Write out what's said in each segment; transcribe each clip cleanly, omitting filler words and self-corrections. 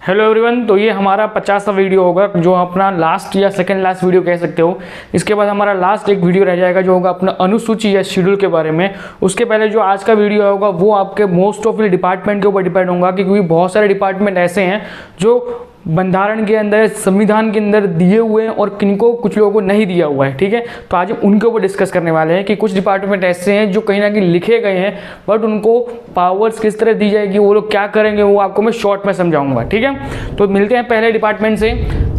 Hello everyone. तो ये हमारा 50वां वीडियो होगा जो अपना लास्ट या सेकंड लास्ट वीडियो कह सकते हो। इसके बाद हमारा लास्ट एक वीडियो रह जाएगा जो होगा अपना अनुसूची या शेड्यूल के बारे में। उसके पहले जो आज का वीडियो होगा वो आपके मोस्ट ऑफ डिपार्टमेंट के ऊपर डिपेंड होगा, क्योंकि बहुत सारे डिपार्टमेंट ऐसे हैं जो बंधारण के अंदर, संविधान के अंदर दिए हुए हैं और किनको कुछ लोगों को नहीं दिया हुआ है। ठीक है, तो आज हम उनके ऊपर डिस्कस करने वाले हैं कि कुछ डिपार्टमेंट ऐसे हैं जो कहीं ना कहीं लिखे गए हैं, बट उनको पावर्स किस तरह दी जाएगी, वो लोग क्या करेंगे, वो आपको मैं शॉर्ट में समझाऊंगा। ठीक है, तो मिलते हैं पहले डिपार्टमेंट से।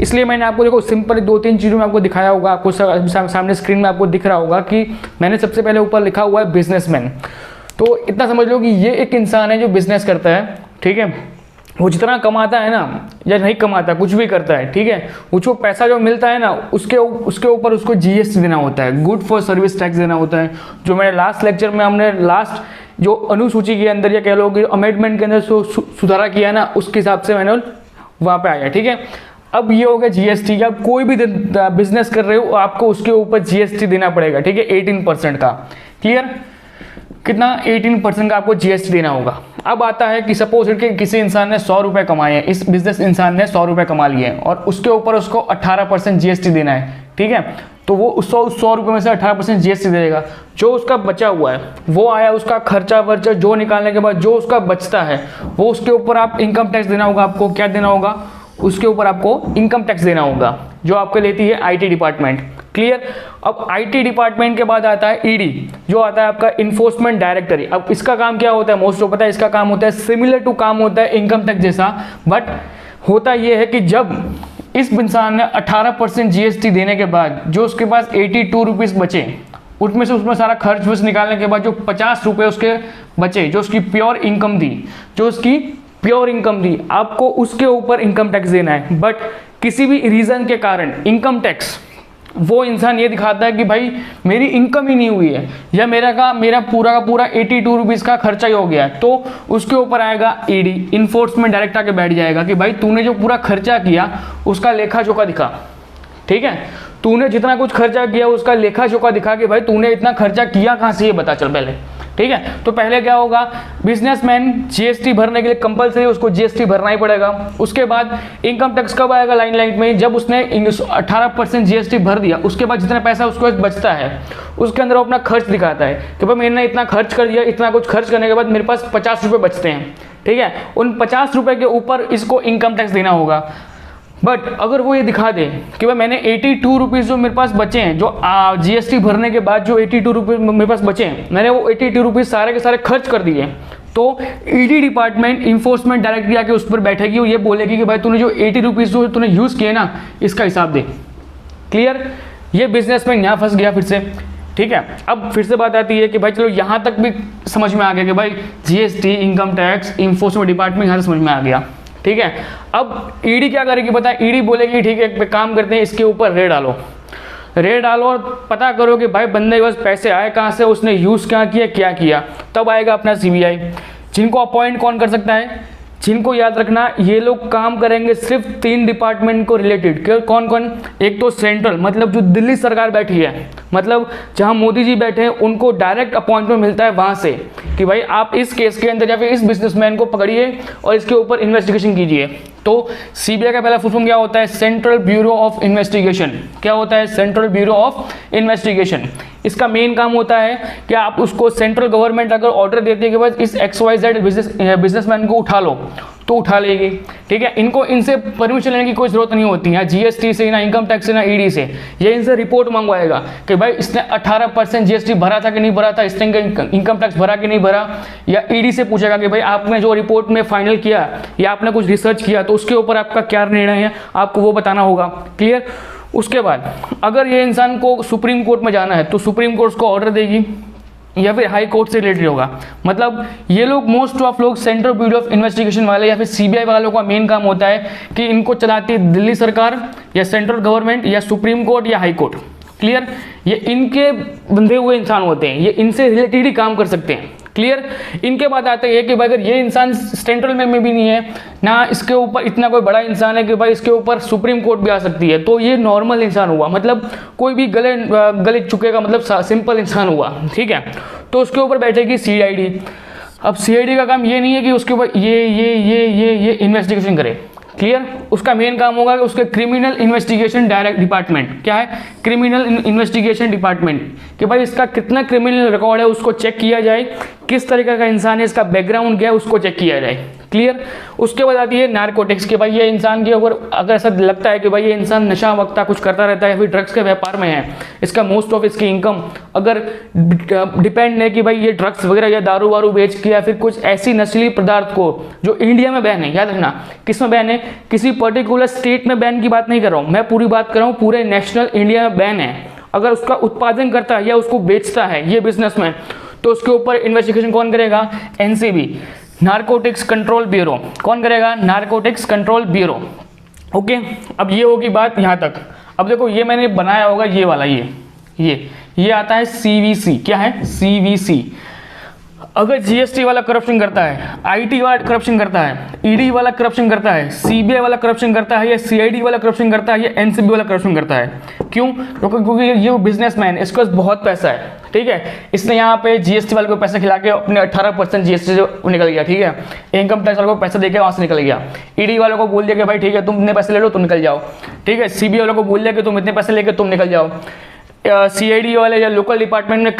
इसलिए मैंने आपको देखो सिंपल 2-3 चीज़ों में आपको दिखाया होगा, आपको सामने स्क्रीन में आपको दिख रहा होगा कि मैंने सबसे पहले ऊपर लिखा हुआ है बिजनेसमैन। तो इतना समझ लो कि ये एक इंसान है जो बिजनेस करता है। ठीक है, वो जितना कमाता है ना या नहीं कमाता, कुछ भी करता है, ठीक है, उसको पैसा जो मिलता है ना उसके ऊपर उसको जीएसटी देना होता है, गुड फॉर सर्विस टैक्स देना होता है। जो मैंने लास्ट लेक्चर में हमने लास्ट जो अनुसूची के अंदर या कह लो कि अमेंडमेंट के अंदर सुधारा किया है ना, उसके हिसाब से मैंने वहाँ पे आया। ठीक है, अब ये हो गया जीएसटी। आप कोई भी बिजनेस कर रहे हो आपको उसके ऊपर जीएसटी देना पड़ेगा। ठीक है, 18% का। क्लियर? कितना? 18% का आपको जीएसटी देना होगा। अब आता है कि सपोज कि किसी इंसान ने 100 रुपये कमाए हैं, इस बिजनेस इंसान ने 100 रुपये कमा लिए हैं और उसके ऊपर उसको 18% जीएसटी देना है। ठीक है, तो वो 100 रुपये में से 18% जीएसटी देगा। जो उसका बचा हुआ है वो आया, उसका खर्चा वर्चा जो निकालने के बाद जो उसका बचता है वो उसके ऊपर आप इनकम टैक्स देना होगा। आपको क्या देना होगा? उसके ऊपर आपको इनकम टैक्स देना होगा, जो आपके लेती है आईटी डिपार्टमेंट। क्लियर? अब आईटी डिपार्टमेंट के बाद आता है ईडी, जो आता है आपका इन्फोर्समेंट डायरेक्टरी। अब इसका काम क्या होता है? मोस्ट को पता है। इसका काम होता है सिमिलर टू काम होता है इनकम टैक्स जैसा, बट होता यह है कि जब इस इंसान ने 18% जीएसटी देने के बाद जो उसके पास 82 रुपीज़ बचे, उसमें सारा खर्च वर्च निकालने के बाद जो 50 रुपये उसके बचे, जो उसकी प्योर इनकम दी, आपको उसके ऊपर इनकम टैक्स देना है। बट किसी भी रीज़न के कारण इनकम टैक्स वो इंसान ये दिखाता है कि भाई मेरी इनकम ही नहीं हुई है या मेरा पूरा का पूरा 82 रुपीज़ का खर्चा ही हो गया है, तो उसके ऊपर आएगा ईडी, इन्फोर्समेंट डायरेक्ट आके बैठ जाएगा कि भाई तूने जो पूरा खर्चा किया उसका लेखा जोखा दिखा। ठीक है, तूने जितना कुछ खर्चा किया उसका लेखा जोखा दिखा कि भाई तूने इतना खर्चा किया कहाँ से, ये बता चल पहले। ठीक है, तो पहले क्या होगा? बिजनेसमैन जीएसटी भरने के लिए कंपलसरी उसको जीएसटी भरना ही पड़ेगा। उसके बाद इनकम टैक्स कब आएगा? लाइन में जब उसने 18% जीएसटी भर दिया, उसके बाद जितना पैसा उसको बचता है उसके अंदर वो अपना खर्च दिखाता है कि भाई मैंने इतना खर्च कर दिया, इतना कुछ खर्च करने के बाद मेरे पास 50 रुपये बचते हैं। ठीक है, उन 50 रुपये के ऊपर इसको इनकम टैक्स देना होगा। बट अगर वो ये दिखा दे कि भाई मैंने 82 रुपीज़ जो मेरे पास बचे हैं, जो जीएसटी भरने के बाद जो 82 रुपीज़ मेरे पास बचे हैं, मैंने वो 82 रुपीज़ सारे के सारे खर्च कर दिए, तो ईडी डिपार्टमेंट इन्फोर्समेंट डायरेक्टली आके उस पर बैठेगी और ये बोलेगी कि भाई तूने जो 80 रुपीज़ जो तूने यूज़ किए ना, इसका हिसाब दे। क्लियर? ये बिजनेसमैन यहाँ फंस गया फिर से। ठीक है, अब फिर से बात आती है कि भाई चलो यहाँ तक भी समझ में आ गया कि भाई GST, income tax, enforcement department यहाँ से समझ में आ गया। ठीक है, अब ईडी क्या करेगी पता है? ईडी बोलेगी ठीक है एक काम करते हैं, इसके ऊपर रेड डालो और पता करो कि भाई बंदे के पास पैसे आए कहाँ से, उसने यूज़ क्या किया। तब आएगा अपना सीबीआई। जिनको अपॉइंट कौन कर सकता है? जिनको याद रखना, ये लोग काम करेंगे सिर्फ 3 डिपार्टमेंट को रिलेटेड। कौन कौन? एक तो सेंट्रल, मतलब जो दिल्ली सरकार बैठी है, मतलब जहां मोदी जी बैठे हैं, उनको डायरेक्ट अपॉइंटमेंट मिलता है वहां से कि भाई आप इस केस के अंदर या फिर इस बिजनेसमैन को पकड़िए और इसके ऊपर इन्वेस्टिगेशन कीजिए। तो सीबीआई का पहला फुल फॉर्म क्या होता है? Central bureau of investigation. क्या होता है? Central bureau of investigation. इसका मेन काम होता है कि आप उसको, सेंट्रल गवर्नमेंट अगर ऑर्डर देती है कि बस इस XYZ बिजनेसमैन को उठा लो, तो उठा लेगी। ठीक है, इनसे परमिशन लेने की कोई जरूरत नहीं होती है, जीएसटी से, ना इनकम टैक्स से, ना ईडी से। ये इनसे रिपोर्ट मंगवाएगा कि भाई इसने 18% जीएसटी भरा था कि नहीं भरा था, इसने इनकम टैक्स भरा कि नहीं भरा, या ईडी से पूछेगा कि भाई आपने जो रिपोर्ट में फाइनल किया या आपने कुछ रिसर्च किया तो उसके ऊपर आपका क्या निर्णय है, आपको वो बताना होगा। क्लियर? उसके बाद अगर ये इंसान को सुप्रीम कोर्ट में जाना है तो सुप्रीम कोर्ट को ऑर्डर देगी या फिर हाई कोर्ट से रिलेटेड होगा। मतलब ये लोग मोस्ट ऑफ लोग सेंट्रल ब्यूरो ऑफ इन्वेस्टिगेशन वाले या फिर सीबीआई वालों का मेन काम होता है कि इनको चलाती है दिल्ली सरकार या सेंट्रल गवर्नमेंट या सुप्रीम कोर्ट या हाई कोर्ट। क्लियर? ये इनके बंधे हुए इंसान होते हैं, ये इनसे रिलेटेड ही काम कर सकते हैं। क्लियर? इनके बाद आते हैं कि अगर ये इंसान सेंट्रल में भी नहीं है ना, इसके ऊपर इतना कोई बड़ा इंसान है कि भाई इसके ऊपर सुप्रीम कोर्ट भी आ सकती है, तो ये नॉर्मल इंसान हुआ, मतलब कोई भी गले चुके का मतलब सिंपल इंसान हुआ। ठीक है, तो उसके ऊपर बैठेगी सीआईडी। अब सीआईडी का काम ये नहीं है कि उसके ऊपर ये इन्वेस्टिगेशन करे। क्लियर। उसका मेन काम होगा कि उसके क्रिमिनल इन्वेस्टिगेशन डायरेक्ट डिपार्टमेंट, क्या है, क्रिमिनल इन्वेस्टिगेशन डिपार्टमेंट, कि भाई इसका कितना क्रिमिनल रिकॉर्ड है उसको चेक किया जाए, किस तरीके का इंसान है, इसका बैकग्राउंड क्या है उसको चेक किया जाए। क्लियर। उसके बाद आती है नारकोटिक्स, कि भाई ये इंसान के ऊपर अगर ऐसा लगता है कि भाई ये इंसान नशा वक्ता कुछ करता रहता है या फिर ड्रग्स के व्यापार में है, इसका मोस्ट ऑफ इसकी इनकम अगर डिपेंड है कि भाई ये ड्रग्स वगैरह या दारू वारू बेच के या फिर कुछ ऐसी नशीली पदार्थ को जो इंडिया में बैन है, याद रखना किस में बैन है, किसी पर्टिकुलर स्टेट में बैन की बात नहीं कर रहा हूँ मैं, पूरी बात कर रहा हूँ पूरे नेशनल इंडिया में बैन है। अगर उसका उत्पादन करता है या उसको बेचता है ये बिजनेसमैन, तो उसके ऊपर इन्वेस्टिगेशन कौन करेगा, एनसीबी, नारकोटिक्स कंट्रोल ब्यूरो। कौन करेगा, नारकोटिक्स कंट्रोल ब्यूरो। ओके, अब ये होगी बात यहाँ तक। अब देखो ये मैंने बनाया होगा ये वाला, ये आता है सीवीसी, क्या है, सीवीसी। अगर जीएसटी वाला करप्शन करता है, आईटी वाला करप्शन करता है, ईडी वाला करप्शन करता है, सीबीआई वाला करप्शन करता है, या सीआईडी वाला करप्शन करता है, या एनसीबी वाला करप्शन करता है, क्यों, क्योंकि ये बिजनेसमैन, इसके पास बहुत पैसा है, ठीक है, इसने यहाँ पे जीएसटी वाले को पैसा खिला के अपने 18% जीएसटी से निकल गया, ठीक है, इनकम टैक्स वाले को पैसा देके वहाँ से निकल गया, ईडी वालों को बोल दिया कि भाई ठीक है तुम इतने पैसे ले लो तुम निकल जाओ, ठीक है, सीबीआई वालों को बोल दिया कि तुम इतने पैसे लेके तुम निकल जाओ, सीआईडी वाले या लोकल डिपार्टमेंट में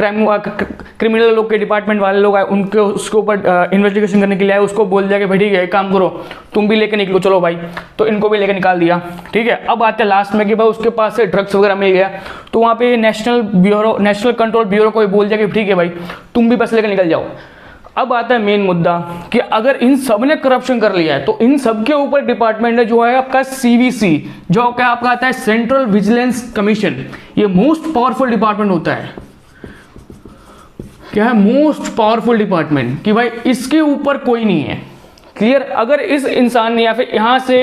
क्रिमिनल लोग के डिपार्टमेंट वाले लोग आए, उनके उसके ऊपर इन्वेस्टिगेशन करने के लिए आए, उसको बोल दिया कि भाई ठीक है एक काम करो तुम भी लेके निकलो, चलो भाई, तो इनको भी लेके निकाल दिया, ठीक है। अब आते हैं लास्ट में कि भाई उसके पास से ड्रग्स वगैरह मिल गया, तो वहाँ पे नेशनल कंट्रोल ब्यूरो को बोल दिया कि ठीक है भाई तुम भी पैसे लेकर निकल जाओ। अब आता है मेन मुद्दा कि अगर इन सब ने करप्शन कर लिया है तो इन सब के ऊपर डिपार्टमेंट है जो है आपका सीवीसी, जो क्या आपका आता है सेंट्रल विजिलेंस कमीशन। ये मोस्ट पावरफुल डिपार्टमेंट होता है, क्या है, मोस्ट पावरफुल डिपार्टमेंट, कि भाई इसके ऊपर कोई नहीं है। क्लियर। अगर इस इंसान ने या फिर यहाँ से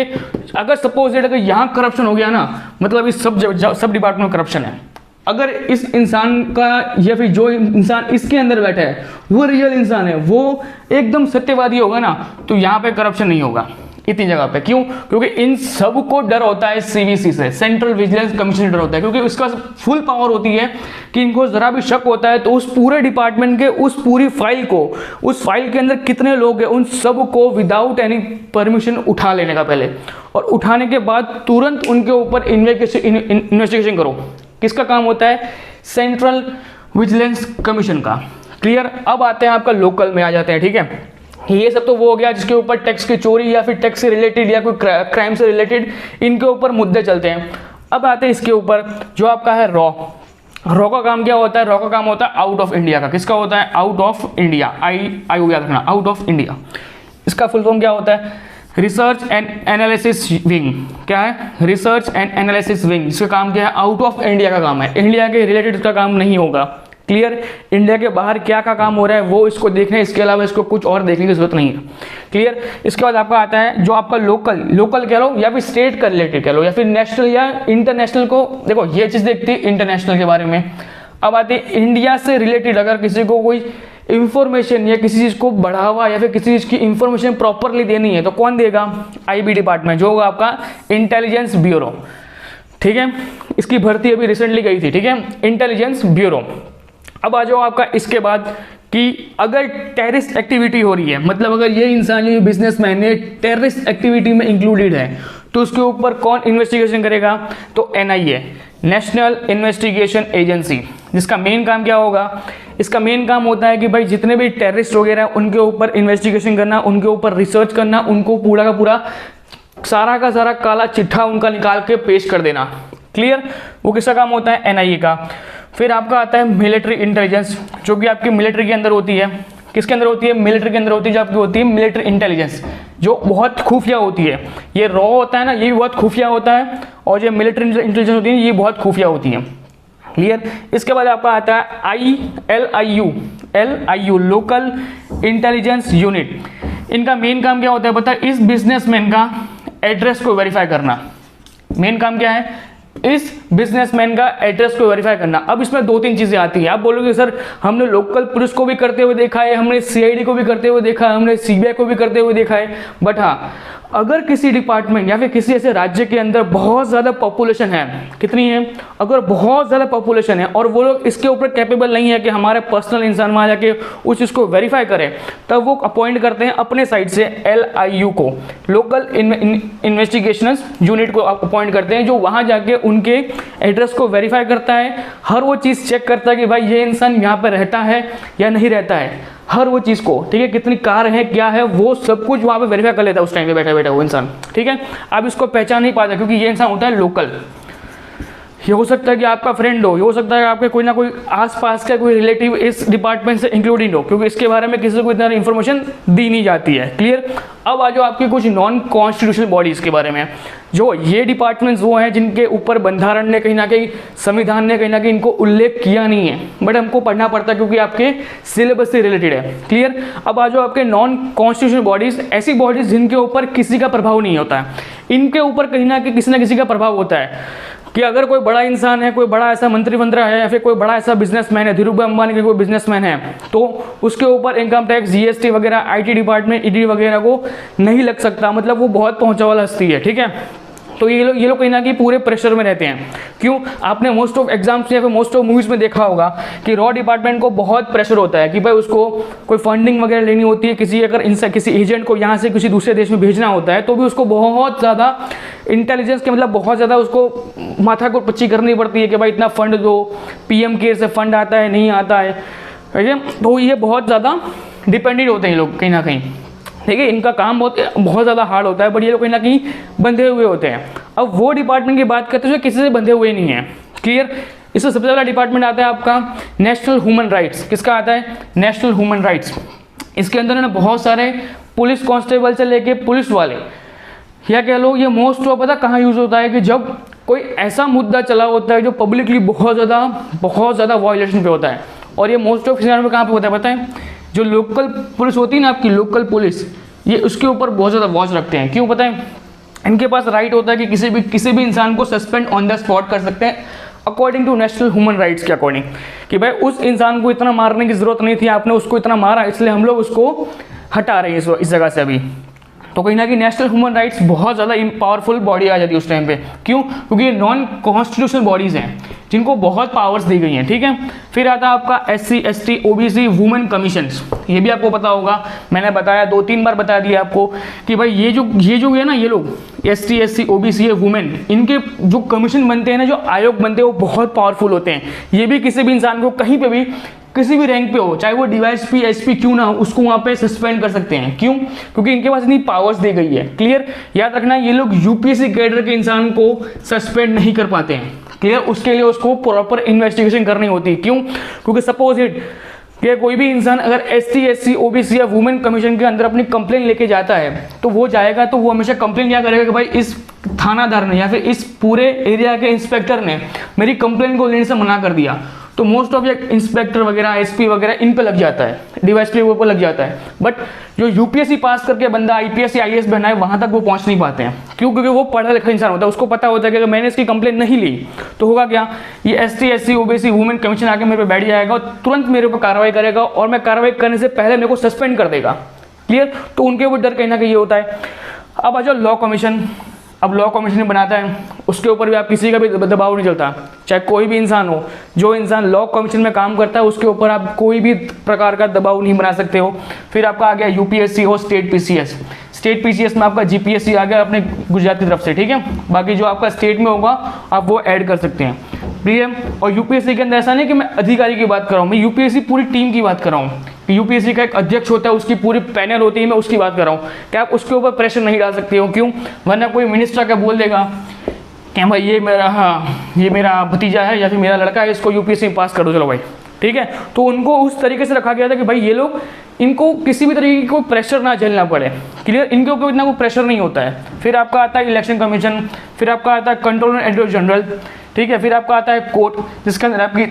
अगर सपोज अगर यहाँ करप्शन हो गया ना, मतलब इस सब डिपार्टमेंट में करप्शन है, अगर इस इंसान का या फिर जो इंसान इसके अंदर बैठा है वो रियल इंसान है, वो एकदम सत्यवादी होगा ना, तो यहाँ पे करप्शन नहीं होगा इतनी जगह पे। क्यों? क्योंकि इन सब को डर होता है सीवीसी से, सेंट्रल विजिलेंस कमीशन से डर होता है, क्योंकि उसका फुल पावर होती है कि इनको जरा भी शक होता है तो उस पूरे डिपार्टमेंट के उस पूरी फाइल को, उस फाइल के अंदर कितने लोग हैं उन सब को विदाउट एनी परमिशन उठा लेने का पहले, और उठाने के बाद तुरंत उनके ऊपर इन्वेस्टिगेशन करो। किसका काम होता है? सेंट्रल विजिलेंस कमीशन का। क्लियर। अब आते हैं आपका लोकल में आ जाते हैं, ठीक है। ये सब तो वो हो गया जिसके ऊपर टैक्स की चोरी या फिर टैक्स से रिलेटेड या कोई क्राइम से रिलेटेड इनके ऊपर मुद्दे चलते हैं। अब आते हैं इसके ऊपर जो आपका है रॉ का काम क्या होता है? रॉ का काम होता है आउट ऑफ इंडिया का। किसका होता है? Out of India. आई याद रखना, आउट ऑफ इंडिया। इसका फुल फॉर्म क्या होता है? Research and analysis wing. क्या है? Research and analysis wing. इसका काम क्या है? आउट ऑफ इंडिया का काम है, इंडिया के रिलेटेड इसका काम नहीं होगा। क्लियर। इंडिया के बाहर क्या का काम हो रहा है वो इसको देखना है, इसके अलावा इसको कुछ और देखने की जरूरत नहीं है। क्लियर। इसके बाद आपका आता है जो आपका लोकल कह लो या फिर स्टेट का रिलेटेड कह लो या फिर नेशनल या इंटरनेशनल को, देखो ये चीज़ देखती है इंटरनेशनल के बारे में। अब आती है इंडिया से रिलेटेड अगर किसी को कोई इंफॉर्मेशन या किसी चीज़ को बढ़ावा या फिर किसी चीज़ की इंफॉर्मेशन प्रॉपरली देनी है तो कौन देगा? आईबी डिपार्टमेंट, जो होगा आपका इंटेलिजेंस ब्यूरो। ठीक है, इसकी भर्ती अभी रिसेंटली गई थी। ठीक है, इंटेलिजेंस ब्यूरो। अब आ जाओ आपका इसके बाद कि अगर टेररिस्ट एक्टिविटी हो रही है, मतलब अगर ये इंसान ये बिजनेसमैन ये टेररिस्ट एक्टिविटी में इंक्लूडेड है तो उसके ऊपर कौन इन्वेस्टिगेशन करेगा? तो एनआईए, नेशनल इन्वेस्टिगेशन एजेंसी। जिसका मेन काम क्या होगा? इसका मेन काम होता है कि भाई जितने भी टेररिस्ट वगैरह उनके ऊपर इन्वेस्टिगेशन करना, उनके ऊपर रिसर्च करना, उनको पूरा का पूरा सारा का सारा काला चिट्ठा उनका निकाल के पेश कर देना। क्लियर। वो किसका काम होता है? एनआईए का। फिर आपका आता है मिलिट्री इंटेलिजेंस, जो कि आपकी मिलिट्री के अंदर होती है। किसके अंदर होती है? मिलिट्री के अंदर होती है, जो आपकी होती है मिलिट्री इंटेलिजेंस, जो बहुत खुफिया होती है। ये रॉ होता है ना, ये भी बहुत खुफिया होता है, और जो मिलिट्री इंटेलिजेंस होती है ये बहुत खुफिया होती है। क्लियर। इसके बाद आपका आता है LIU, लोकल इंटेलिजेंस यूनिट। इनका मेन काम क्या होता है पता है? इस बिजनेसमैन का एड्रेस को वेरीफाई करना। मेन काम क्या है? इस बिजनेसमैन का एड्रेस को वेरीफाई करना। अब इसमें दो तीन चीजें आती हैं। आप बोलोगे सर हमने लोकल पुलिस को भी करते हुए देखा है, हमने सीआईडी को भी करते हुए देखा है, हमने सीबीआई को भी करते हुए देखा है, बट हाँ अगर किसी डिपार्टमेंट या फिर किसी ऐसे राज्य के अंदर बहुत ज़्यादा पॉपुलेशन है, कितनी है, अगर बहुत ज़्यादा पॉपुलेशन है और वो लोग इसके ऊपर कैपेबल नहीं है कि हमारे पर्सनल इंसान वहाँ जाके उस चीज़ को वेरीफाई करें, तब वो अपॉइंट करते हैं अपने साइड से LIU को, लोकल इन्वेस्टिगेशन यूनिट को अपॉइंट करते हैं, जो वहाँ जाके उनके एड्रेस को वेरीफाई करता है, हर वो चीज़ चेक करता है कि भाई ये इंसान यहाँ पर रहता है या नहीं रहता है, हर वो चीज़ को, ठीक है, कितनी कार है क्या है वो सब कुछ वहाँ पे वेरीफाई कर लेता है उस टाइम पे बैठा बैठा वो इंसान, ठीक है। अब इसको पहचान नहीं पाता क्योंकि ये इंसान होता है लोकल। ये हो सकता है कि आपका फ्रेंड हो, ये हो सकता है कि आपके कोई ना कोई आसपास का कोई रिलेटिव इस डिपार्टमेंट से इंक्लूडिंग हो, क्योंकि इसके बारे में किसी को इतना इन्फॉर्मेशन दी नहीं जाती है। क्लियर। अब आ जाओ आपकी कुछ नॉन कॉन्स्टिट्यूशनल बॉडीज़ के बारे में। जो ये डिपार्टमेंट्स वो हैं जिनके ऊपर बंधारण ने कहीं ना कहीं, संविधान ने कहीं ना कहीं इनको उल्लेख किया नहीं है, बट हमको पढ़ना पड़ता है क्योंकि आपके सिलेबस से रिलेटेड है। क्लियर। अब आ जाओ आपके नॉन कॉन्स्टिट्यूशनल बॉडीज़, ऐसी बॉडीज़ जिनके ऊपर किसी का प्रभाव नहीं होता है। इनके ऊपर कहीं ना कहीं किसी ना किसी का प्रभाव होता है कि अगर कोई बड़ा इंसान है, कोई बड़ा ऐसा मंत्री मंत्रा है या फिर कोई बड़ा ऐसा बिजनेसमैन है, धीरूभाई अंबानी के कोई बिजनेसमैन है, तो उसके ऊपर इनकम टैक्स, GST वगैरह, IT डिपार्टमेंट, ED वगैरह को नहीं लग सकता, मतलब वो बहुत पहुंचा वाला हस्ती है, ठीक है। तो ये लोग कहीं ना कहीं पूरे प्रेशर में रहते हैं। क्यों? आपने मोस्ट ऑफ एग्जाम्स या फिर मोस्ट ऑफ मूवीज़ में देखा होगा कि रॉ डिपार्टमेंट को बहुत प्रेशर होता है कि भाई उसको कोई फंडिंग वगैरह लेनी होती है, किसी एजेंट को यहाँ से किसी दूसरे देश में भेजना होता है, तो भी उसको बहुत ज़्यादा इंटेलिजेंस के, मतलब बहुत ज़्यादा उसको माथा को पच्ची करनी पड़ती है कि भाई इतना फंड दो, PM केयर से फंड आता है नहीं आता है, ठीक है। तो ये बहुत ज़्यादा डिपेंडेंट होते हैं ये लोग कहीं ना कहीं, ठीक है। इनका काम बहुत ज़्यादा हार्ड होता है, बट ये लोग कहीं ना कहीं बंधे हुए होते हैं। अब वो डिपार्टमेंट की बात करते हैं जो किसी से बंधे हुए नहीं हैं। क्लियर। इससे सबसे पहला डिपार्टमेंट आता है आपका नेशनल ह्यूमन राइट्स। किसका आता है? National human rights. इसके अंदर ना बहुत सारे पुलिस कांस्टेबल से लेके पुलिस वाले, या कह लो ये मोस्ट ऑफ पता कहाँ यूज़ होता है कि जब कोई ऐसा मुद्दा चला होता है जो पब्लिकली बहुत ज़्यादा वायलेशन पे होता है, और ये मोस्ट ऑफ सिनेरियो में कहाँ पे होता है पता है? जो लोकल पुलिस होती है ना आपकी, लोकल पुलिस, ये उसके ऊपर बहुत ज़्यादा वॉच रखते हैं। क्यों पता है? इनके पास राइट होता है कि किसी भी इंसान को सस्पेंड ऑन द स्पॉट कर सकते हैं according to national human rights के अकॉर्डिंग, कि भाई उस इंसान को इतना मारने की ज़रूरत नहीं थी, आपने उसको इतना मारा इसलिए हम लोग उसको हटा रहे हैं इस जगह से अभी। तो कहीं ना कहीं नेशनल ह्यूमन राइट्स बहुत ज़्यादा पावरफुल बॉडी आ जाती है उस टाइम पे। क्यों? क्योंकि ये नॉन कॉन्स्टिट्यूशनल बॉडीज़ हैं जिनको बहुत पावर्स दी गई हैं, ठीक है। फिर आता है आपका SC ST OBC women commissions. ये भी आपको पता होगा, मैंने बताया 2-3 बार बता दिया आपको कि भाई ये जो है ना, ये लोग ST SC OBC ये वुमेन, इनके जो कमीशन बनते हैं ना, जो आयोग बनते हैं, वो बहुत पावरफुल होते हैं। ये भी किसी भी इंसान को कहीं पे भी किसी भी रैंक पे हो, चाहे वो DYSP SP क्यों ना हो, उसको वहाँ पे सस्पेंड कर सकते हैं। क्यों? क्योंकि इनके पास इतनी पावर्स दी गई है। क्लियर। याद रखना, ये लोग UPSC कैडर के इंसान को सस्पेंड नहीं कर पाते हैं। क्लियर। उसके लिए उसको प्रॉपर इन्वेस्टिगेशन करनी होती है। क्यों? क्योंकि सपोज इट कि कोई भी इंसान अगर ST SC OBC या वुमेन कमीशन के अंदर अपनी कंप्लेन लेके जाता है, तो वो जाएगा तो वो हमेशा कंप्लेन क्या करेगा कि भाई इस थानादार ने या फिर इस पूरे एरिया के इंस्पेक्टर ने मेरी कंप्लेन को लेने से मना कर दिया, तो मोस्ट ऑफ ये इंस्पेक्टर वगैरह SP वगैरह इन पे लग जाता है, DYSP के ऊपर लग जाता है। बट जो UPSC पास करके बंदा IPS या IAS बना है, वहाँ तक वो पहुँच नहीं पाते हैं। क्यों? क्योंकि वो पढ़ा लिखा इंसान होता है, उसको पता होता है कि अगर मैंने इसकी कंप्लेन नहीं ली तो होगा क्या, ये ST SC OBC women commission आके मेरे पे बैठ जाएगा और तुरंत मेरे ऊपर कार्रवाई करेगा, और मैं कार्रवाई करने से पहले मेरे को सस्पेंड कर देगा। क्लियर। तो उनके ऊपर डर कहीं ना कहीं ये होता है। अब आ जाओ लॉ कमीशन। अब लॉ कमीशन बनाता है, उसके ऊपर भी आप किसी का भी दबाव नहीं चलता, चाहे कोई भी इंसान हो। जो इंसान लॉ कमीशन में काम करता है उसके ऊपर आप कोई भी प्रकार का दबाव नहीं बना सकते हो। फिर आपका आ गया UPSC और स्टेट PCS। स्टेट PCS में आपका GPSC आ गया अपने गुजरात की तरफ से, ठीक है। बाकी जो आपका स्टेट में होगा आप वो ऐड कर सकते हैं, ठीक है। और UPSC के अंदर ऐसा नहीं कि मैं अधिकारी की बात कर रहा हूँ, मैं UPSC पूरी टीम की बात कर रहा हूँ। UPSC का एक अध्यक्ष होता है, उसकी पूरी पैनल होती है, मैं उसकी बात कर रहा हूँ कि आप उसके ऊपर प्रेशर नहीं डाल सकते हो। क्यों? वरना कोई मिनिस्टर का बोल देगा कि भाई ये मेरा भतीजा है या फिर मेरा लड़का है, इसको UPSC में पास कर दो, चलो भाई, ठीक है। तो उनको उस तरीके से रखा गया था कि भाई ये लोग, इनको किसी भी तरीके की कोई प्रेशर ना झेलना पड़े। क्लियर। इनके ऊपर इतना कोई प्रेशर नहीं होता है। फिर आपका आता है इलेक्शन कमीशन, फिर आपका आता है कंट्रोलर एडिटर जनरल, ठीक है। फिर आपका आता है कोर्ट, जिसके अंदर आपकी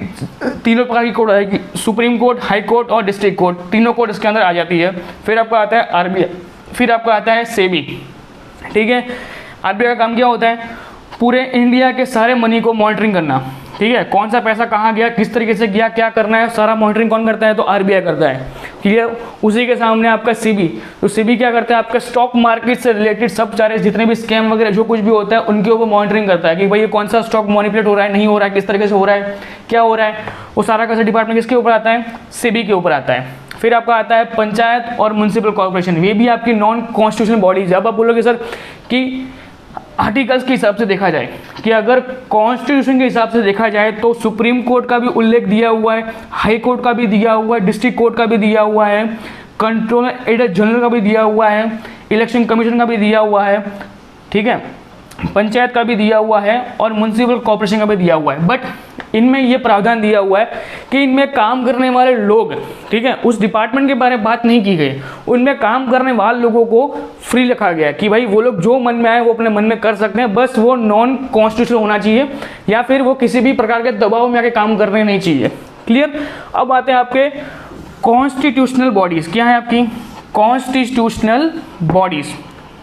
3 प्रकार की कोर्ट आएगी, सुप्रीम कोर्ट, हाई कोर्ट और डिस्ट्रिक्ट कोर्ट, तीनों कोर्ट इसके अंदर आ जाती है। फिर आपका आता है RBI, फिर आपका आता है SEBI, ठीक है। RBI का काम क्या होता है? पूरे इंडिया के सारे मनी को मॉनिटरिंग करना, ठीक है। कौन सा पैसा कहाँ गया, किस तरीके से गया, क्या करना है, सारा मॉनिटरिंग कौन करता है? तो RBI करता है। क्लियर। उसी के सामने आपका सीबी, तो सीबी क्या करता है, आपका स्टॉक मार्केट से रिलेटेड सब सारे जितने भी स्कैम वगैरह जो कुछ भी होता है उनके ऊपर मॉनिटरिंग करता है कि भाई ये कौन सा स्टॉक मॉनिपुलेट हो रहा है, नहीं हो रहा है, किस तरीके से हो रहा है, क्या हो रहा है, वो सारा का डिपार्टमेंट किसके ऊपर आता है, सीबी के ऊपर आता है। फिर आपका आता है पंचायत और म्युनिसिपल कॉर्पोरेशन, ये भी आपकी नॉन कॉन्स्टिट्यूशनल बॉडीज है। अब आप बोलोगे सर कि आर्टिकल्स के हिसाब से देखा जाए कि अगर कॉन्स्टिट्यूशन के हिसाब से देखा जाए तो सुप्रीम कोर्ट का भी उल्लेख दिया हुआ है, हाई कोर्ट का भी दिया हुआ है, डिस्ट्रिक्ट कोर्ट का भी दिया हुआ है, कंट्रोलर एडिटर जनरल का भी दिया हुआ है, इलेक्शन कमीशन का भी दिया हुआ है, ठीक है, पंचायत का भी दिया हुआ है और म्युनिसिपल कॉर्पोरेशन का भी दिया हुआ है। बट इनमें ये प्रावधान दिया हुआ है कि इनमें काम करने वाले लोग, ठीक है, उस डिपार्टमेंट के बारे में बात नहीं की गई, उनमें काम करने वाले लोगों को फ्री रखा गया कि भाई वो लोग जो मन में आए वो अपने मन में कर सकते हैं, बस वो नॉन कॉन्स्टिट्यूशनल होना चाहिए या फिर वो किसी भी प्रकार के दबाव में आके काम करने नहीं चाहिए। क्लियर। अब आते हैं आपके कॉन्स्टिट्यूशनल बॉडीज़। क्या है आपकी कॉन्स्टिट्यूशनल बॉडीज़,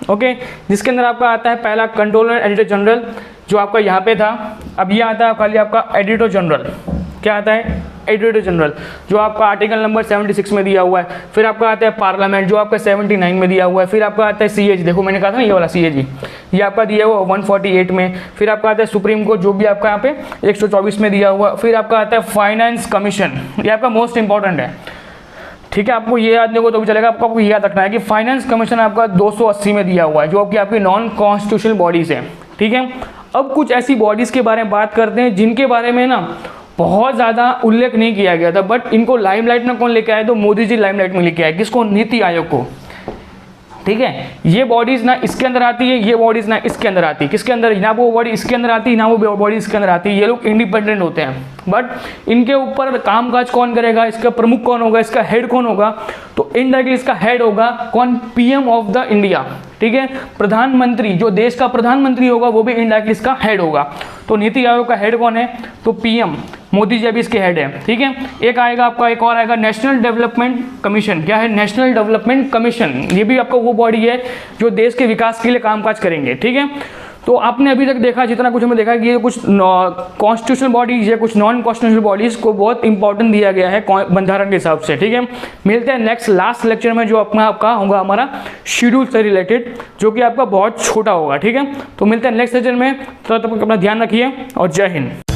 ओके, जिसके अंदर आपका आता है पहला कंट्रोलर एडिटर जनरल जो आपका यहाँ पे था। अब ये आता है खाली आपका एडिटर जनरल। क्या आता है, एडिटर जनरल, जो आपका आर्टिकल नंबर 76 में दिया हुआ है। फिर आपका आता है पार्लियामेंट जो आपका 79 में दिया हुआ है। फिर आपका आता है CAG, देखो मैंने कहा था ना ये वाला CAG, ये आपका दिया हुआ 148 में। फिर आपका आता है सुप्रीम कोर्ट जो भी आपका यहाँ पे 124 में दिया हुआ। फिर आपका आता है फाइनेंस कमीशन, ये आपका मोस्ट इंपॉर्टेंट है, ठीक है, आपको ये याद नहीं हो तो भी चलेगा, आपको ये याद रखना है कि फाइनेंस कमीशन आपका 280 में दिया हुआ है जो कि आपकी नॉन कॉन्स्टिट्यूशनल बॉडीज़ है, ठीक है। अब कुछ ऐसी बॉडीज़ के बारे में बात करते हैं जिनके बारे में ना बहुत ज़्यादा उल्लेख नहीं किया गया था, बट इनको लाइमलाइट में कौन लेके आए, तो मोदी जी लाइमलाइट में लेके आए। किसको, नीति आयोग को, ठीक है। ये बॉडीज़ ना इसके अंदर आती है, ये बॉडीज़ ना इसके अंदर आती है। किसके अंदर, ना वो बॉडी इसके अंदर आती है ना वो बॉडी इसके अंदर आती है। ये लोग इंडिपेंडेंट होते हैं, बट इनके ऊपर कामकाज कौन करेगा, इसका प्रमुख कौन होगा, इसका हेड कौन होगा, तो इनडायरेक्टली इसका हेड होगा कौन, PM ऑफ द इंडिया, ठीक है। प्रधानमंत्री, जो देश का प्रधानमंत्री होगा वो भी इनडायरेक्टली इसका हेड होगा। तो नीति आयोग का हेड कौन है, तो PM, मोदी जी अभी इसके हेड है, ठीक है। एक आएगा आपका, एक और आएगा नेशनल डेवलपमेंट कमीशन। क्या है, नेशनल डेवलपमेंट कमीशन, ये भी आपका वो बॉडी है जो देश के विकास के लिए कामकाज करेंगे, ठीक है। तो आपने अभी तक देखा, जितना कुछ हमें देखा कि ये कुछ कॉन्स्टिट्यूशनल बॉडीज या कुछ नॉन कॉन्स्टिट्यूशनल बॉडीज को बहुत इंपॉर्टेंट दिया गया है बंधारण के हिसाब से, ठीक है। मिलते हैं नेक्स्ट लास्ट लेक्चर में जो अपना आपका होगा हमारा शेड्यूल से रिलेटेड, जो कि आपका बहुत छोटा होगा, ठीक है। तो मिलते हैं नेक्स्ट लेक्चर में, तो तब तक अपना ध्यान रखिए और जय हिंद।